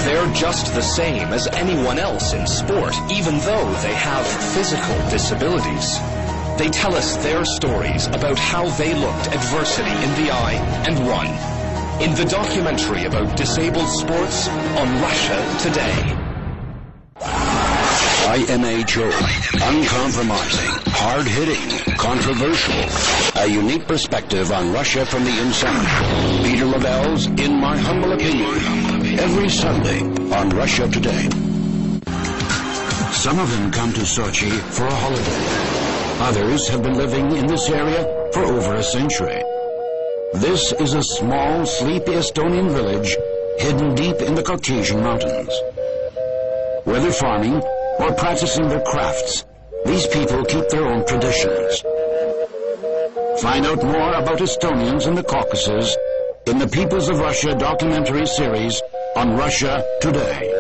They're just the same as anyone else in sport, even though they have physical disabilities. They tell us their stories about how they looked adversity in the eye and won. In the documentary about disabled sports on Russia Today. IMHO, uncompromising, hard-hitting, controversial. A unique perspective on Russia from the inside. Peter Lavell's In My Humble Opinion, every Sunday on Russia Today. Some of them come to Sochi for a holiday. Others have been living in this area for over a century. This is a small, sleepy Estonian village hidden deep in the Caucasian mountains. Whether farming or practicing their crafts, these people keep their own traditions. Find out more about Estonians in the Caucasus in the Peoples of Russia documentary series on Russia Today.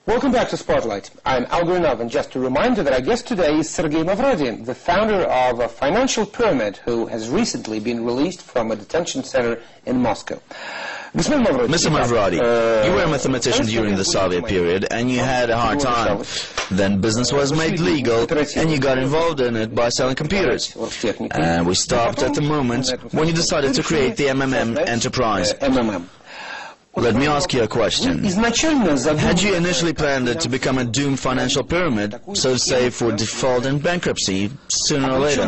Welcome back to Spotlight. I'm Al Gurnov, and just a reminder that our guest today is Sergei Mavrodi, the founder of a financial pyramid who has recently been released from a detention center in Moscow. Mr. Mavrodi, you were a mathematician during the Soviet period and you had a hard time. Then business was made legal and you got involved in it by selling computers. And we stopped at the moment when you decided to create the MMM enterprise. Let me ask you a question. Had you initially planned it to become a doomed financial pyramid, so to say, for default and bankruptcy, sooner or later?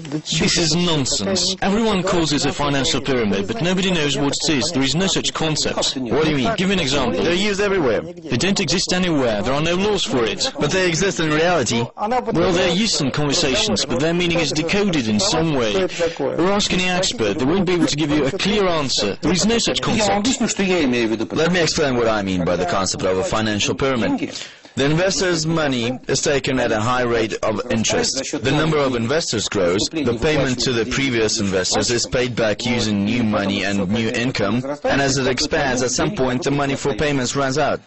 This is nonsense. Everyone calls it a financial pyramid, but nobody knows what it is. There is no such concept. What do you mean? Give an example. They're used everywhere. They don't exist anywhere. There are no laws for it. But they exist in reality. Well, they're used in conversations, but their meaning is decoded in some way. Or ask any expert. They won't be able to give you a clear answer. There is no such concept. Let me explain what I mean by the concept of a financial pyramid. The investor's money is taken at a high rate of interest. The number of investors grows, the payment to the previous investors is paid back using new money and new income, and as it expands, at some point the money for payments runs out.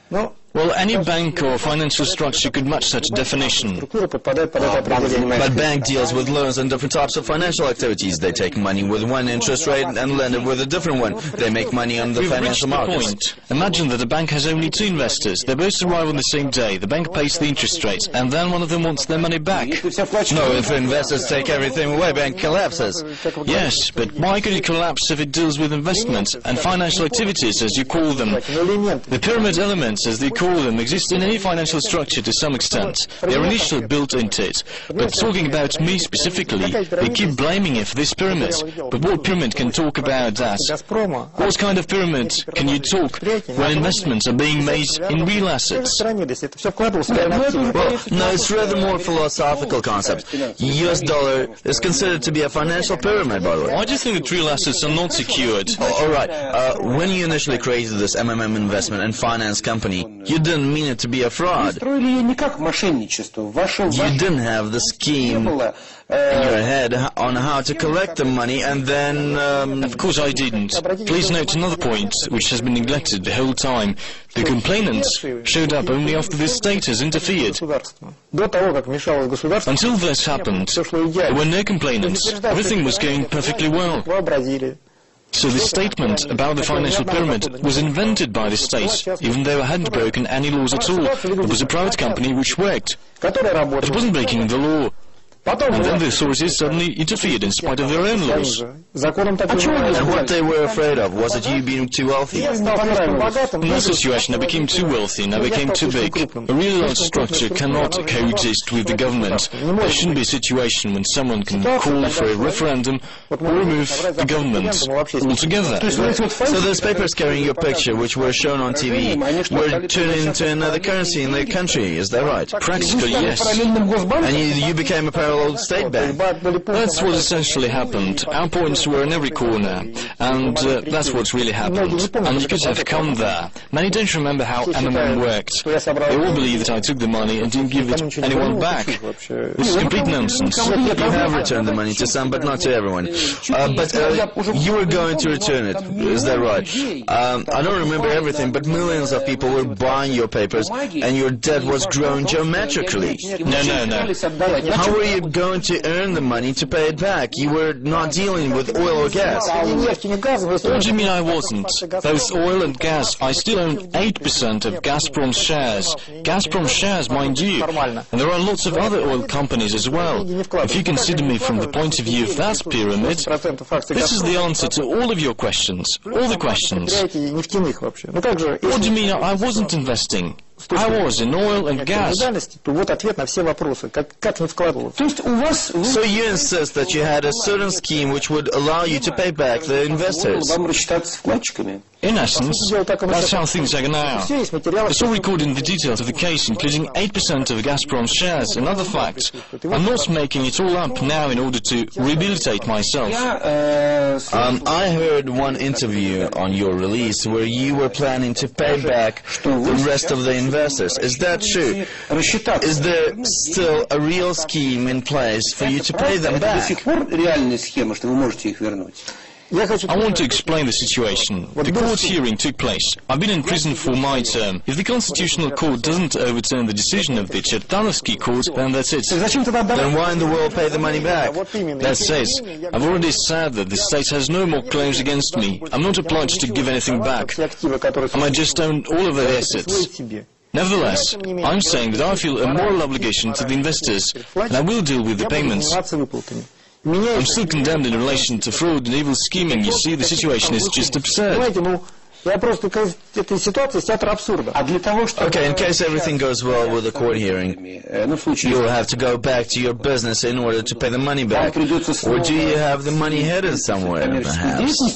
Well, any bank or financial structure could match such a definition. But bank deals with loans and different types of financial activities. They take money with one interest rate and lend it with a different one. They make money on the financial markets. Imagine that the bank has only two investors. They both arrive on the same day. The bank pays the interest rate, and then one of them wants their money back. No, if investors take everything away, bank collapses. Yes, but why could it collapse if it deals with investments and financial activities, as you call them? The pyramid elements, as they call them, exist in any financial structure to some extent. They are initially built into it. But talking about me specifically, they keep blaming it for this pyramid. But what pyramid can talk about that? What kind of pyramid can you talk when investments are being made in real assets? Well, no, it's rather more philosophical concept. US dollar is considered to be a financial pyramid, by the way. Why do you think that real assets are not secured? All right. When you initially created this MMM investment and finance company, you didn't mean it to be a fraud. You didn't have the scheme in your head on how to collect the money and then... Of course I didn't. Please note another point, which has been neglected the whole time. The complainants showed up only after the state has interfered. Until this happened, there were no complainants. Everything was going perfectly well. So the statement about the financial pyramid was invented by the state, even though it hadn't broken any laws at all. It was a private company which worked. It wasn't breaking the law. And then the authorities suddenly interfered in spite of their own laws. And what they were afraid of, was it you being too wealthy? In that situation, I became too wealthy and I became too big. A really large structure cannot coexist with the government. There shouldn't be a situation when someone can call for a referendum or remove the government altogether. So those papers carrying your picture, which were shown on TV, were turned into another currency in the country, is that right? Practically, yes. And you became a parallel fellow state bank. That's what essentially happened. Our points were in every corner, and that's what's really happened. And you could have come there. Many don't remember how MMM worked. They all believe that I took the money and didn't give it anyone back. This is complete nonsense. You have returned the money to some, but not to everyone. But you were going to return it, is that right? I don't remember everything, but millions of people were buying your papers, and your debt was growing geometrically. No. How were you going to earn the money to pay it back? You were not dealing with oil or gas. What do you mean I wasn't? Both oil and gas, I still own 8% of Gazprom's shares. Gazprom shares, mind you. And there are lots of other oil companies as well. If you consider me from the point of view of that pyramid, this is the answer to all of your questions. All the questions. What do you mean I wasn't investing? I was in oil and gas. So you insist that you had a certain scheme which would allow you to pay back the investors? In essence, that's how things are now. It's all recorded in the details of the case, including 8% of Gazprom's shares and other facts. I'm not making it all up now in order to rehabilitate myself. I heard one interview on your release where you were planning to pay back the rest of the investors. Is that true? Is there still a real scheme in place for you to pay them back? I want to explain the situation. The court hearing took place. I've been in prison for my term. If the Constitutional Court doesn't overturn the decision of the Chertanovsky Court, then that's it. Then why in the world pay the money back? That's it. I've already said that the state has no more claims against me. I'm not obliged to give anything back. I might just own all of the assets. Nevertheless, I'm saying that I feel a moral obligation to the investors, and I will deal with the payments. I'm still condemned in relation to fraud and evil scheming. You see, the situation is just absurd. Okay, in case everything goes well with the court hearing, you'll have to go back to your business in order to pay the money back. Or do you have the money hidden somewhere, perhaps? It's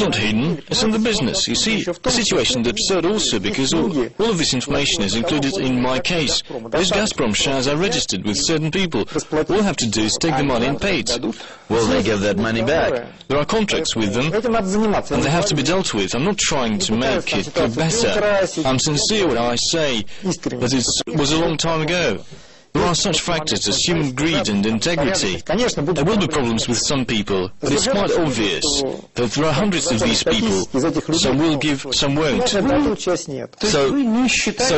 not hidden, it's in the business. You see, the situation is absurd also because all of this information is included in my case. Those Gazprom shares are registered with certain people. All I have to do is take the money and pay it. Will they give that money back? There are contracts with them, and they have to be dealt with. I'm not trying to make it look better. I'm sincere when I say that it was a long time ago. There are such factors as human greed and integrity. There will be problems with some people, but it's quite obvious that there are hundreds of these people. Some will give, some won't. So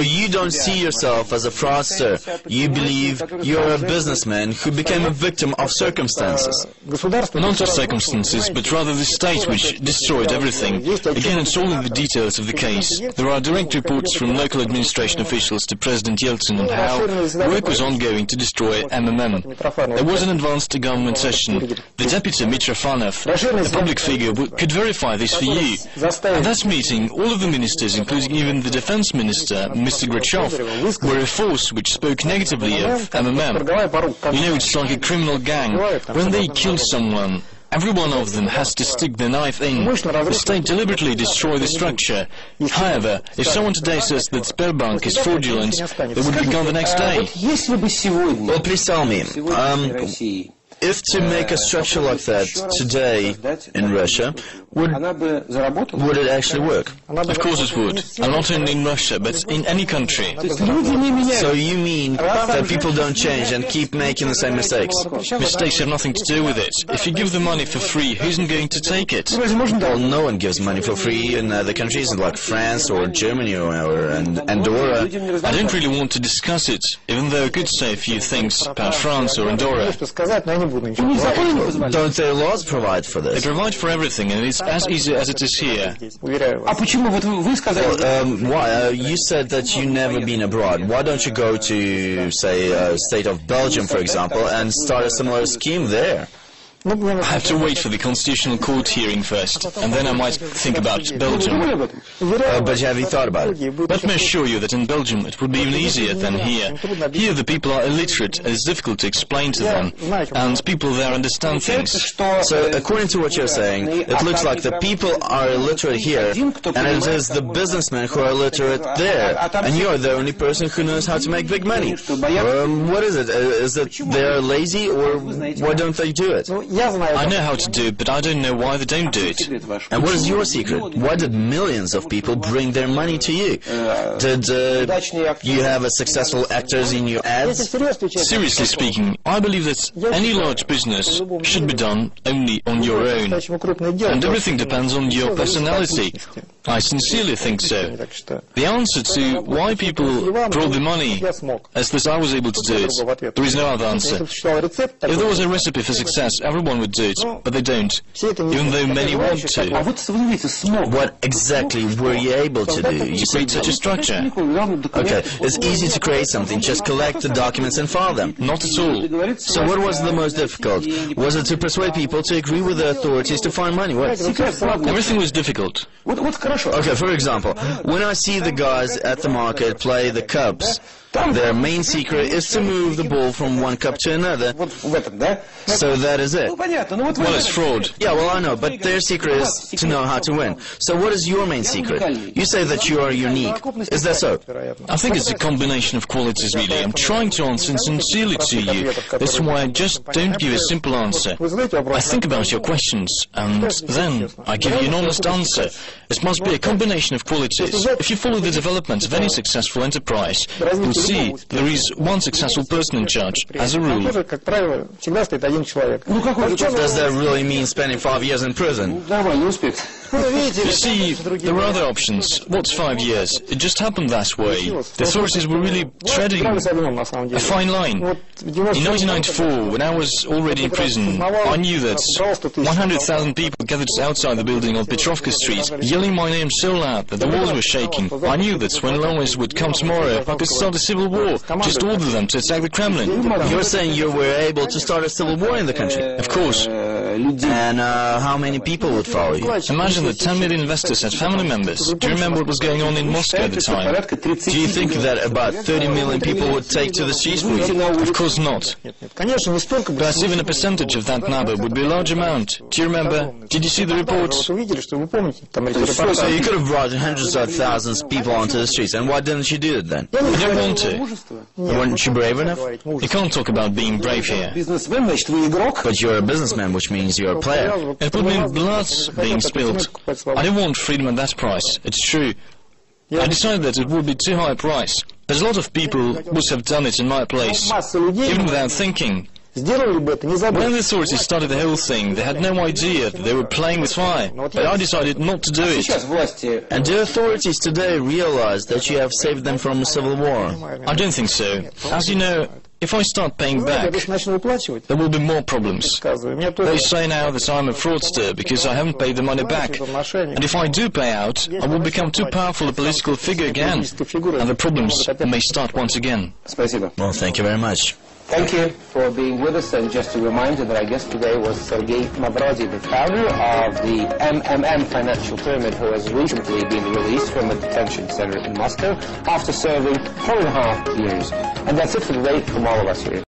you don't see yourself as a fraudster. You believe you're a businessman who became a victim of circumstances. Not of circumstances, but rather the state which destroyed everything. Again, it's all in the details of the case. There are direct reports from local administration officials to President Yeltsin on how work was ongoing to destroy MMM. There was an advanced government session. The deputy Mitrofanov, a public figure, could verify this for you. At that meeting, all of the ministers, including even the defense minister, Mr. Grachov, were a force which spoke negatively of MMM. You know, it's like a criminal gang. When they kill someone, every one of them has to stick the knife in. The state deliberately destroy the structure. However, if someone today says that Sberbank is fraudulent, they would be gone the next day. Well, please tell me, if to make a structure like that today in Russia, would it actually work? Of course it would. And not only in Russia, but in any country. So you mean that people don't change and keep making the same mistakes? Mistakes have nothing to do with it. If you give the money for free, who isn't going to take it? Well, no one gives money for free in other countries like France or Germany or Andorra. I don't really want to discuss it, even though I could say a few things about France or Andorra. Don't their laws provide for this? They provide for everything, and it's as easy as it is here. Why? You said that you've never been abroad. Why don't you go to, say, state of Belgium, for example, and start a similar scheme there? I have to wait for the Constitutional Court hearing first, and then I might think about Belgium. But have you thought about it? Let me assure you that in Belgium it would be even easier than here. Here the people are illiterate and it's difficult to explain to them, and people there understand things. So, according to what you're saying, it looks like the people are illiterate here, and it is the businessmen who are illiterate there, and you're the only person who knows how to make big money. What is it? Is it they're lazy, or why don't they do it? I know how to do it, but I don't know why they don't do it. And what is your secret? Why did millions of people bring their money to you? Did you have a successful actors in your ads? Seriously speaking, I believe that any large business should be done only on your own, and everything depends on your personality. I sincerely think so. The answer to why people brought the money is that I was able to do it. There is no other answer. If there was a recipe for success, everyone would do it, but they don't, even though many want to. What exactly were you able to do? You Create such a structure. Okay, it's easy to create something, just collect the documents and file them. Not at all. So what was the most difficult? Was it to persuade people to agree with the authorities to find money? What? Everything was difficult. Okay, for example, when I see the guys at the market play the cups, their main secret is to move the ball from one cup to another. So that is it. Well, it's fraud. Yeah, well, I know, but their secret is to know how to win. So what is your main secret? You say that you are unique. Is that so? I think it's a combination of qualities, really. I'm trying to answer sincerely to you. That's why I just don't give a simple answer. I think about your questions, and then I give you an honest answer. It must be a combination of qualities. If you follow the development of any successful enterprise, you'll see there is one successful person in charge, as a rule. Does that really mean spending 5 years in prison? You see, there were other options. What's 5 years? It just happened that way. The authorities were really treading a fine line. In 1994, when I was already in prison, I knew that 100,000 people gathered outside the building on Petrovka Street, yelling my name so loud that the walls were shaking. I knew that when Lomers would come tomorrow, I could start a civil war, just order them to attack the Kremlin. You're saying you were able to start a civil war in the country? Of course. And how many people would follow you? Imagine that 10 million investors had family members. Do you remember what was going on in Moscow at the time? Do you think that about 30 million people would take to the streets for you? Of course not. But even a percentage of that number would be a large amount. Do you remember? Did you see the reports? So you could have brought hundreds of thousands of people onto the streets, and why didn't you do it then? You don't want to. Weren't you brave enough? You can't talk about being brave here. But you're a businessman, which means you're a player. It would mean blood being spilled. I don't want freedom at that price. It's true. I decided that it would be too high a price. There's a lot of people who would have done it in my place, even without thinking. When the authorities started the whole thing, they had no idea that they were playing with fire. But I decided not to do it. And do authorities today realize that you have saved them from a civil war? I don't think so. As you know, if I start paying back, there will be more problems. They say now that I'm a fraudster because I haven't paid the money back. And if I do pay out, I will become too powerful a political figure again. And the problems may start once again. Well, thank you very much. Thank you for being with us, and just a reminder that our guest today was Sergei Mavrodi, the founder of the MMM financial pyramid, who has recently been released from a detention center in Moscow after serving 4.5 years. And that's it for today from all of us here.